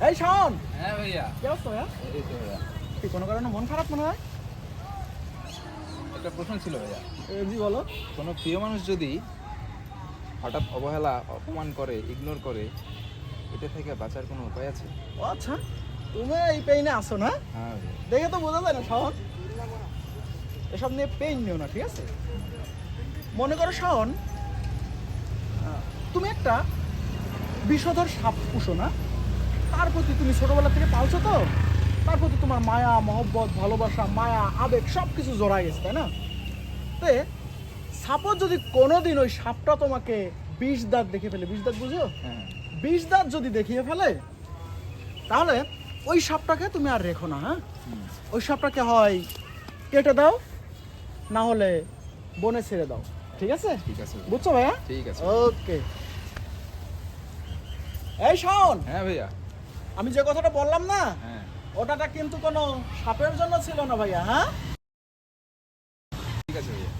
এই শাওন, হ্যাঁ ভাইয়া। কি অবস্থা ভাইয়া? এই তো ভাইয়া, কি কোনো কারণে মন খারাপ মনে হয়? একটা প্রশ্ন ছিল ভাইয়া। জি বলো। কোনো প্রিয় মানুষ যদি হঠাৎ অবহেলা, অপমান করে, ইগনোর করে, এটা থেকে বাঁচার কোনো উপায় আছে? ও আচ্ছা, তুমি এই পেইনে আসো না? হ্যাঁ ভাইয়া। দেখে তো বোঝা যায় না শাওন। এসব নিয়ে পেইন নিও না, ঠিক আছে? মনে করো শাওন, তুমি একটা বিষধর সাপ পুষো না, তার প্রতি তুমি ছোটবেলা থেকে পালছো তো, তার প্রতি তোমার মায়া মহব্বত ভালোবাসা মায়া আবেগ সব কিছু জড়ায় গেছে, তাই না? তে সাপোজ যদি কোনোদিন ওই সাপটা তোমাকে বিষ দাঁত দেখে ফেলে, বিষ দাঁত বুঝো? হ্যাঁ বিষ দাঁত যদি দেখিয়ে ফেলে, তাহলে ওই সাপটাকে তুমি আর রেখো না, হ্যাঁ? ওই সাপটাকে হয় কেটে দাও, না হলে বনে ছেড়ে দাও, ঠিক আছে? ঠিক আছে ভাইয়া। বুঝছো ভাইয়া? ঠিক আছে। ওকে। এই শোন, হ্যাঁ ভাইয়া। আমি যে কথাটা বললাম না, হ্যাঁ ওটাটা কিন্তু কোনো সাপের জন্য ছিল না ভাইয়া, হ্যাঁ? ঠিক আছে ভাইয়া।